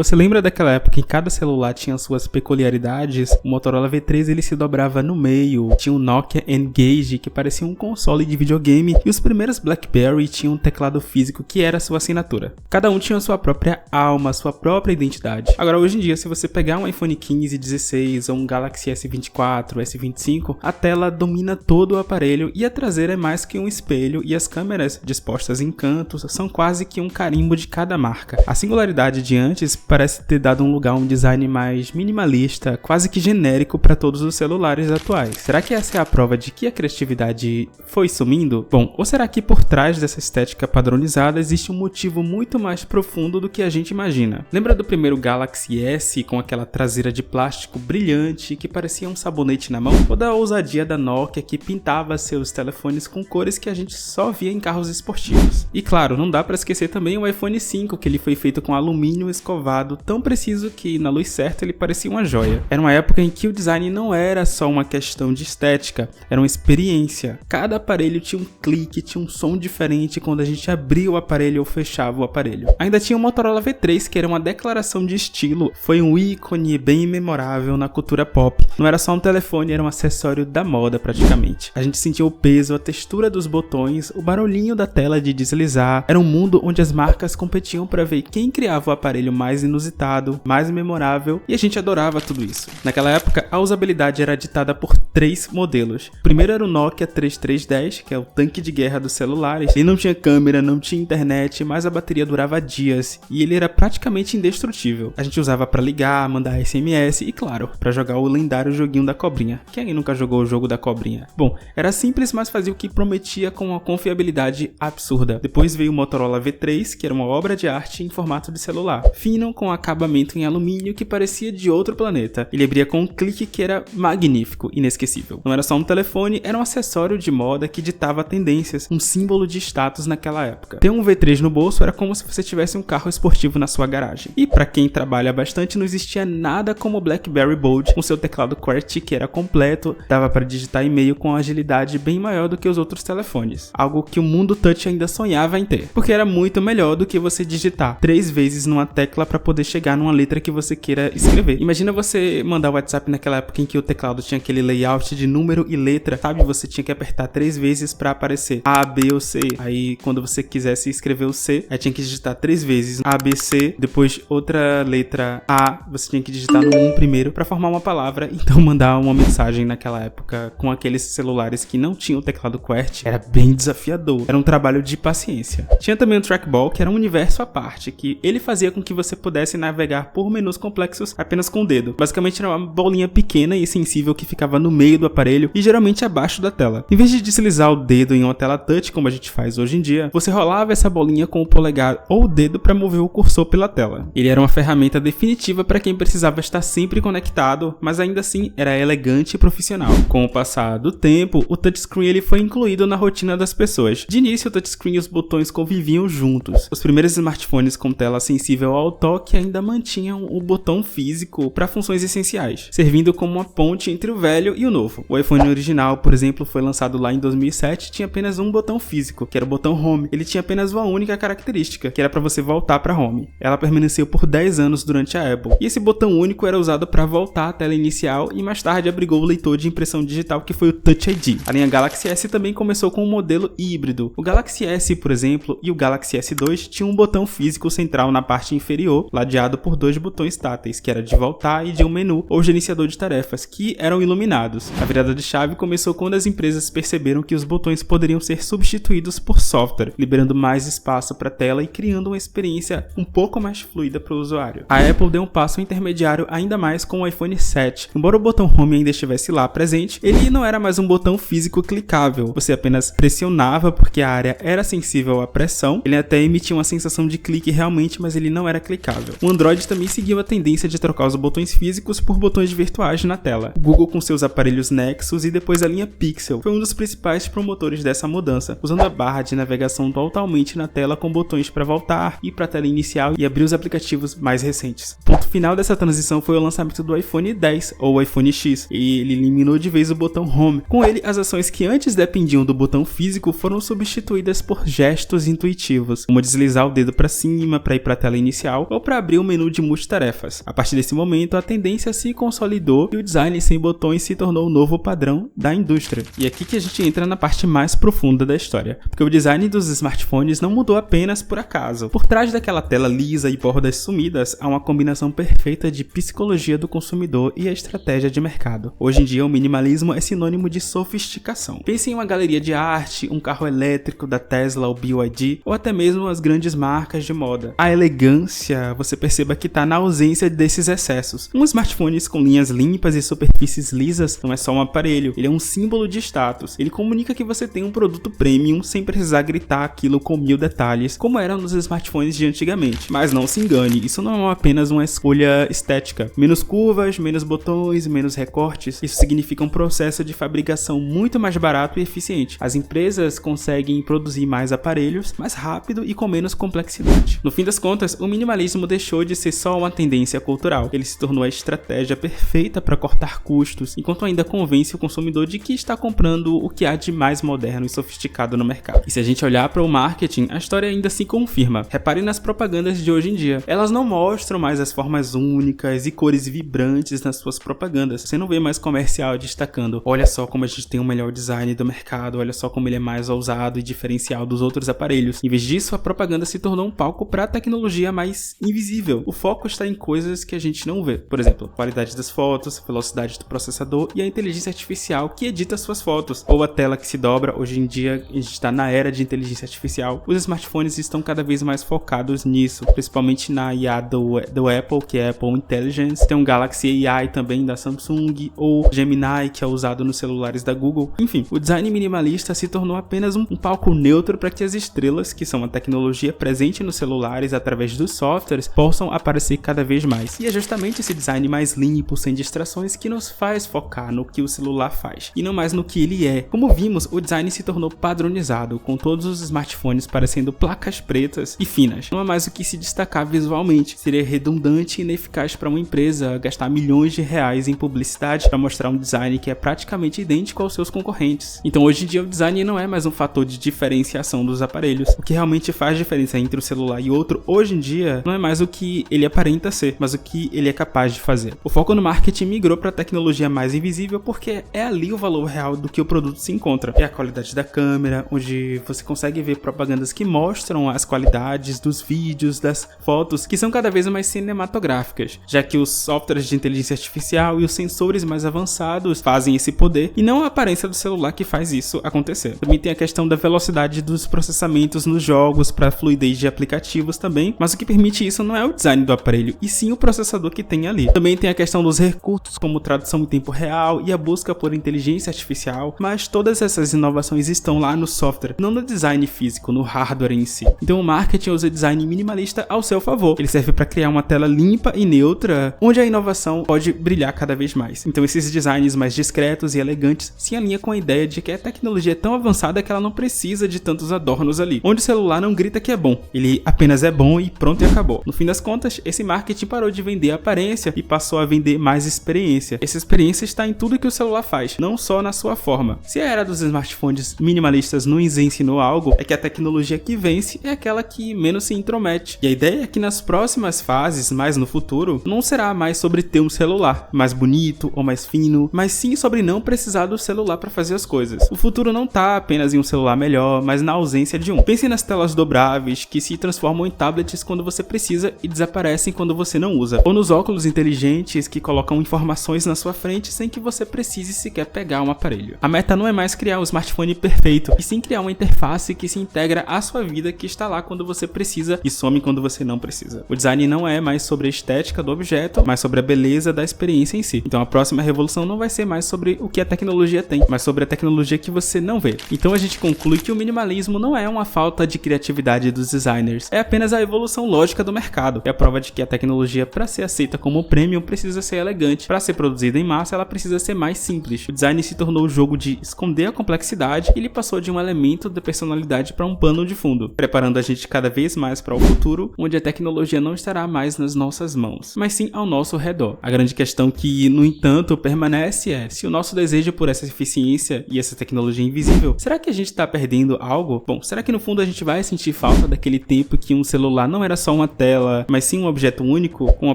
Você lembra daquela época em que cada celular tinha suas peculiaridades? O Motorola V3 ele se dobrava no meio, tinha o Nokia N-Gage que parecia um console de videogame e os primeiros BlackBerry tinham um teclado físico que era sua assinatura. Cada um tinha sua própria alma, sua própria identidade. Agora hoje em dia, se você pegar um iPhone 15, 16 ou um Galaxy S24, S25, a tela domina todo o aparelho e a traseira é mais que um espelho e as câmeras dispostas em cantos são quase que um carimbo de cada marca. A singularidade de antes parece ter dado um lugar a um design mais minimalista, quase que genérico para todos os celulares atuais. Será que essa é a prova de que a criatividade foi sumindo? Bom, ou será que por trás dessa estética padronizada existe um motivo muito mais profundo do que a gente imagina? Lembra do primeiro Galaxy S com aquela traseira de plástico brilhante que parecia um sabonete na mão? Ou da ousadia da Nokia que pintava seus telefones com cores que a gente só via em carros esportivos? E claro, não dá para esquecer também o iPhone 5, que ele foi feito com alumínio escovado tão preciso que na luz certa ele parecia uma joia. Era uma época em que o design não era só uma questão de estética, era uma experiência. Cada aparelho tinha um clique, tinha um som diferente quando a gente abria o aparelho ou fechava o aparelho. Ainda tinha o Motorola V3, que era uma declaração de estilo, foi um ícone bem memorável na cultura pop. Não era só um telefone, era um acessório da moda praticamente. A gente sentia o peso, a textura dos botões, o barulhinho da tela de deslizar. Era um mundo onde as marcas competiam para ver quem criava o aparelho mais inusitado, mais memorável, e a gente adorava tudo isso. Naquela época, a usabilidade era ditada por 3 modelos. O primeiro era o Nokia 3310, que é o tanque de guerra dos celulares. Ele não tinha câmera, não tinha internet, mas a bateria durava dias, e ele era praticamente indestrutível. A gente usava para ligar, mandar SMS e, claro, para jogar o lendário joguinho da cobrinha. Quem nunca jogou o jogo da cobrinha? Bom, era simples, mas fazia o que prometia com uma confiabilidade absurda. Depois veio o Motorola V3, que era uma obra de arte em formato de celular, fino com acabamento em alumínio que parecia de outro planeta. Ele abria com um clique que era magnífico, inesquecível. Não era só um telefone, era um acessório de moda que ditava tendências, um símbolo de status naquela época. Ter um V3 no bolso era como se você tivesse um carro esportivo na sua garagem. E para quem trabalha bastante, não existia nada como o BlackBerry Bold, com seu teclado QWERTY que era completo, dava para digitar e-mail com agilidade bem maior do que os outros telefones. Algo que o mundo touch ainda sonhava em ter, porque era muito melhor do que você digitar 3 vezes numa tecla para poder chegar numa letra que você queira escrever. Imagina você mandar o WhatsApp naquela época em que o teclado tinha aquele layout de número e letra, sabe? Você tinha que apertar 3 vezes para aparecer A, B ou C. Aí quando você quisesse escrever o C, aí tinha que digitar 3 vezes A, B, C, depois outra letra A, você tinha que digitar no 1 primeiro para formar uma palavra, então mandar uma mensagem naquela época com aqueles celulares que não tinham o teclado QWERTY era bem desafiador, era um trabalho de paciência. Tinha também o trackball, que era um universo à parte, que ele fazia com que você pudesse navegar por menus complexos apenas com o dedo. Basicamente era uma bolinha pequena e sensível que ficava no meio do aparelho e geralmente abaixo da tela. Em vez de deslizar o dedo em uma tela touch, como a gente faz hoje em dia, você rolava essa bolinha com o polegar ou o dedo para mover o cursor pela tela. Ele era uma ferramenta definitiva para quem precisava estar sempre conectado, mas ainda assim era elegante e profissional. Com o passar do tempo, o touchscreen ele foi incluído na rotina das pessoas. De início, o touchscreen e os botões conviviam juntos. Os primeiros smartphones com tela sensível ao toque ainda mantinham o botão físico para funções essenciais, servindo como uma ponte entre o velho e o novo. O iPhone original, por exemplo, foi lançado lá em 2007, tinha apenas um botão físico, que era o botão Home. Ele tinha apenas uma única característica, que era para você voltar para Home. Ela permaneceu por 10 anos durante a Apple, e esse botão único era usado para voltar à tela inicial e mais tarde abrigou o leitor de impressão digital que foi o Touch ID. A linha Galaxy S também começou com um modelo híbrido. O Galaxy S, por exemplo, e o Galaxy S2 tinham um botão físico central na parte inferior, ladeado por 2 botões táteis, que era de voltar e de um menu ou gerenciador de tarefas, que eram iluminados. A virada de chave começou quando as empresas perceberam que os botões poderiam ser substituídos por software, liberando mais espaço para a tela e criando uma experiência um pouco mais fluida para o usuário. A Apple deu um passo intermediário ainda mais com o iPhone 7. Embora o botão Home ainda estivesse lá presente, ele não era mais um botão físico clicável. Você apenas pressionava porque a área era sensível à pressão. Ele até emitia uma sensação de clique realmente, mas ele não era clicável. O Android também seguiu a tendência de trocar os botões físicos por botões virtuais na tela. O Google com seus aparelhos Nexus e depois a linha Pixel foi um dos principais promotores dessa mudança, usando a barra de navegação totalmente na tela com botões para voltar, ir para a tela inicial e abrir os aplicativos mais recentes. O ponto final dessa transição foi o lançamento do iPhone X ou iPhone X, e ele eliminou de vez o botão Home. Com ele, as ações que antes dependiam do botão físico foram substituídas por gestos intuitivos, como deslizar o dedo para cima para ir para a tela inicial ou para para abrir o menu de multitarefas. A partir desse momento, a tendência se consolidou e o design sem botões se tornou o novo padrão da indústria. E é aqui que a gente entra na parte mais profunda da história, porque o design dos smartphones não mudou apenas por acaso. Por trás daquela tela lisa e bordas sumidas, há uma combinação perfeita de psicologia do consumidor e a estratégia de mercado. Hoje em dia, o minimalismo é sinônimo de sofisticação. Pense em uma galeria de arte, um carro elétrico da Tesla ou BYD, ou até mesmo as grandes marcas de moda. A elegância, você perceba que está na ausência desses excessos. Um smartphone com linhas limpas e superfícies lisas não é só um aparelho, ele é um símbolo de status. Ele comunica que você tem um produto premium sem precisar gritar aquilo com 1000 detalhes, como eram nos smartphones de antigamente. Mas não se engane, isso não é apenas uma escolha estética. Menos curvas, menos botões, menos recortes, isso significa um processo de fabricação muito mais barato e eficiente. As empresas conseguem produzir mais aparelhos, mais rápido e com menos complexidade. No fim das contas, o minimalismo deixou de ser só uma tendência cultural, ele se tornou a estratégia perfeita para cortar custos, enquanto ainda convence o consumidor de que está comprando o que há de mais moderno e sofisticado no mercado. E se a gente olhar para o marketing, a história ainda se confirma. Repare nas propagandas de hoje em dia. Elas não mostram mais as formas únicas e cores vibrantes nas suas propagandas. Você não vê mais comercial destacando: olha só como a gente tem o melhor design do mercado, olha só como ele é mais ousado e diferencial dos outros aparelhos. Em vez disso, a propaganda se tornou um palco para a tecnologia mais invisível. O foco está em coisas que a gente não vê. Por exemplo, qualidade das fotos, velocidade do processador e a inteligência artificial que edita suas fotos, ou a tela que se dobra. Hoje em dia a gente está na era de inteligência artificial. Os smartphones estão cada vez mais focados nisso, principalmente na IA do Apple, que é Apple Intelligence. Tem um Galaxy AI também da Samsung, ou Gemini, que é usado nos celulares da Google. Enfim, o design minimalista se tornou apenas um palco neutro para que as estrelas, que são a tecnologia presente nos celulares através dos softwares, possam aparecer cada vez mais. E é justamente esse design mais limpo, sem distrações, que nos faz focar no que o celular faz, e não mais no que ele é. Como vimos, o design se tornou padronizado, com todos os smartphones parecendo placas pretas e finas. Não há mais o que se destacar visualmente. Seria redundante e ineficaz para uma empresa gastar milhões de reais em publicidade para mostrar um design que é praticamente idêntico aos seus concorrentes. Então hoje em dia o design não é mais um fator de diferenciação dos aparelhos. O que realmente faz diferença entre um celular e outro hoje em dia não é mais o que ele aparenta ser, mas o que ele é capaz de fazer. O foco no marketing migrou para a tecnologia mais invisível, porque é ali o valor real do que o produto se encontra. É a qualidade da câmera, onde você consegue ver propagandas que mostram as qualidades dos vídeos, das fotos, que são cada vez mais cinematográficas, já que os softwares de inteligência artificial e os sensores mais avançados fazem esse poder, e não a aparência do celular que faz isso acontecer. Também tem a questão da velocidade dos processamentos nos jogos, para fluidez de aplicativos também, mas o que permite isso não é o design do aparelho, e sim o processador que tem ali. Também tem a questão dos recursos, como tradução em tempo real e a busca por inteligência artificial, mas todas essas inovações estão lá no software, não no design físico, no hardware em si. Então o marketing usa o design minimalista ao seu favor. Ele serve para criar uma tela limpa e neutra, onde a inovação pode brilhar cada vez mais. Então esses designs mais discretos e elegantes se alinham com a ideia de que a tecnologia é tão avançada que ela não precisa de tantos adornos ali, onde o celular não grita que é bom, ele apenas é bom e pronto, e acabou. No fim das contas, esse marketing parou de vender aparência e passou a vender mais experiência. Essa experiência está em tudo que o celular faz, não só na sua forma. Se a era dos smartphones minimalistas nos ensinou algo, é que a tecnologia que vence é aquela que menos se intromete. E a ideia é que nas próximas fases, mais no futuro, não será mais sobre ter um celular mais bonito ou mais fino, mas sim sobre não precisar do celular para fazer as coisas. O futuro não está apenas em um celular melhor, mas na ausência de um. Pense nas telas dobráveis, que se transformam em tablets quando você precisa e desaparecem quando você não usa. Ou nos óculos inteligentes, que colocam informações na sua frente sem que você precise sequer pegar um aparelho. A meta não é mais criar um smartphone perfeito, e sim criar uma interface que se integra à sua vida, que está lá quando você precisa e some quando você não precisa. O design não é mais sobre a estética do objeto, mas sobre a beleza da experiência em si. Então a próxima revolução não vai ser mais sobre o que a tecnologia tem, mas sobre a tecnologia que você não vê. Então a gente conclui que o minimalismo não é uma falta de criatividade dos designers, é apenas a evolução lógica do mercado. É a prova de que a tecnologia, para ser aceita como premium, precisa ser elegante. Para ser produzida em massa, ela precisa ser mais simples. O design se tornou o jogo de esconder a complexidade, e ele passou de um elemento da personalidade para um pano de fundo, preparando a gente cada vez mais para o futuro, onde a tecnologia não estará mais nas nossas mãos, mas sim ao nosso redor. A grande questão que, no entanto, permanece é: se o nosso desejo por essa eficiência e essa tecnologia invisível, será que a gente está perdendo algo? Bom, será que no fundo a gente vai sentir falta daquele tempo que um celular não era só uma tela tela, mas sim um objeto único, com uma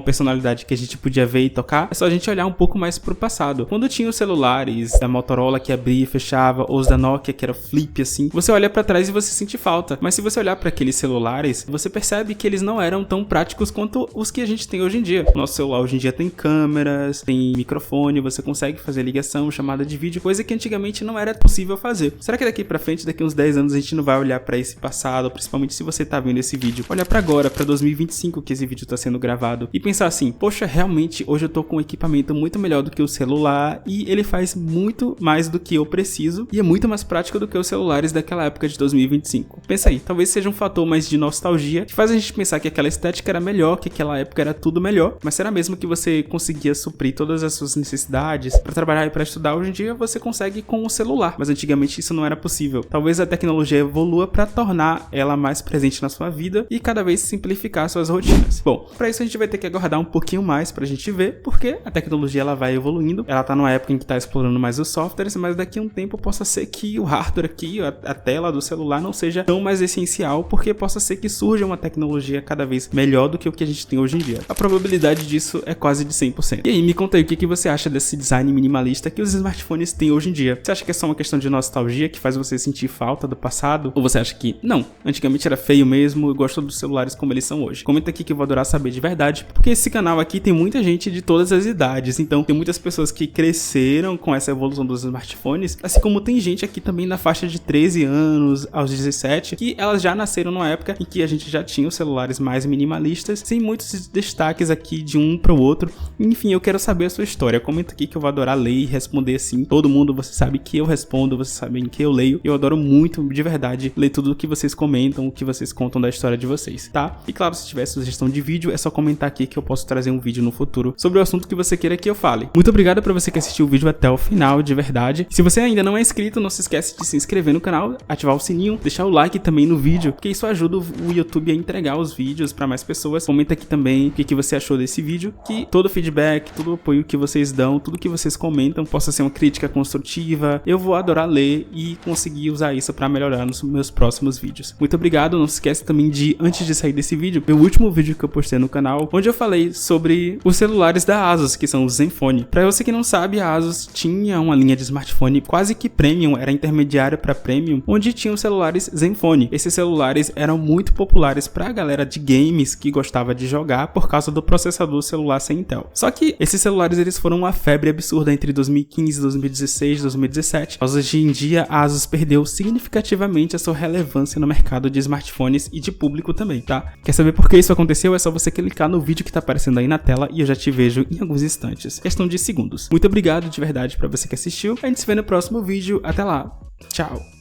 personalidade que a gente podia ver e tocar, é só a gente olhar um pouco mais pro passado. Quando tinha os celulares da Motorola que abria e fechava, ou os da Nokia que era flip assim, você olha pra trás e você sente falta. Mas se você olhar para aqueles celulares, você percebe que eles não eram tão práticos quanto os que a gente tem hoje em dia. Nosso celular hoje em dia tem câmeras, tem microfone, você consegue fazer ligação, chamada de vídeo, coisa que antigamente não era possível fazer. Será que daqui pra frente, daqui uns 10 anos, a gente não vai olhar pra esse passado, principalmente se você tá vendo esse vídeo, olhar pra agora, pra 2025 que esse vídeo tá sendo gravado, e pensar assim, poxa, realmente hoje eu tô com um equipamento muito melhor do que o celular e ele faz muito mais do que eu preciso e é muito mais prático do que os celulares daquela época de 2025. Pensa aí, talvez seja um fator mais de nostalgia que faz a gente pensar que aquela estética era melhor, que aquela época era tudo melhor, mas será mesmo que você conseguia suprir todas as suas necessidades pra trabalhar e pra estudar? Hoje em dia você consegue com o celular, mas antigamente isso não era possível. Talvez a tecnologia evolua pra tornar ela mais presente na sua vida e cada vez simplificar suas rotinas. Bom, pra isso a gente vai ter que aguardar um pouquinho mais pra gente ver, porque a tecnologia ela vai evoluindo, ela tá numa época em que tá explorando mais os softwares, mas daqui a um tempo possa ser que o hardware aqui, a tela do celular não seja tão mais essencial, porque possa ser que surja uma tecnologia cada vez melhor do que o que a gente tem hoje em dia. A probabilidade disso é quase de 100%. E aí, me conta aí o que você acha desse design minimalista que os smartphones têm hoje em dia. Você acha que é só uma questão de nostalgia que faz você sentir falta do passado? Ou você acha que não, antigamente era feio mesmo e gosto dos celulares como eles são hoje? Comenta aqui que eu vou adorar saber de verdade, porque esse canal aqui tem muita gente de todas as idades, então tem muitas pessoas que cresceram com essa evolução dos smartphones, assim como tem gente aqui também na faixa de 13 anos aos 17, que elas já nasceram numa época em que a gente já tinha os celulares mais minimalistas, sem muitos destaques aqui de um para o outro. Enfim, eu quero saber a sua história. Comenta aqui que eu vou adorar ler e responder assim. Todo mundo, você sabe que eu respondo, vocês sabem que eu leio. Eu adoro muito, de verdade, ler tudo o que vocês comentam, o que vocês contam da história de vocês, tá? E claro, se tiver sugestão de vídeo, é só comentar aqui que eu posso trazer um vídeo no futuro sobre o assunto que você queira que eu fale. Muito obrigado pra você que assistiu o vídeo até o final, de verdade. Se você ainda não é inscrito, não se esquece de se inscrever no canal, ativar o sininho, deixar o like também no vídeo, porque isso ajuda o YouTube a entregar os vídeos pra mais pessoas. Comenta aqui também o que você achou desse vídeo, que todo feedback, todo o apoio que vocês dão, tudo que vocês comentam possa ser uma crítica construtiva. Eu vou adorar ler e conseguir usar isso pra melhorar nos meus próximos vídeos. Muito obrigado, não se esquece também de, antes de sair desse vídeo, ver o último vídeo que eu postei no canal, onde eu falei sobre os celulares da Asus, que são os Zenfone. Pra você que não sabe, a Asus tinha uma linha de smartphone quase que premium, era intermediária para premium, onde tinha os celulares Zenfone. Esses celulares eram muito populares pra galera de games que gostava de jogar por causa do processador celular sem Intel. Só que esses celulares eles foram uma febre absurda entre 2015, 2016 e 2017. Hoje em dia a Asus perdeu significativamente a sua relevância no mercado de smartphones e de público também, tá? Quer saber por que isso aconteceu? É só você clicar no vídeo que tá aparecendo aí na tela e eu já te vejo em alguns instantes. Questão de segundos. Muito obrigado de verdade pra você que assistiu. A gente se vê no próximo vídeo. Até lá. Tchau.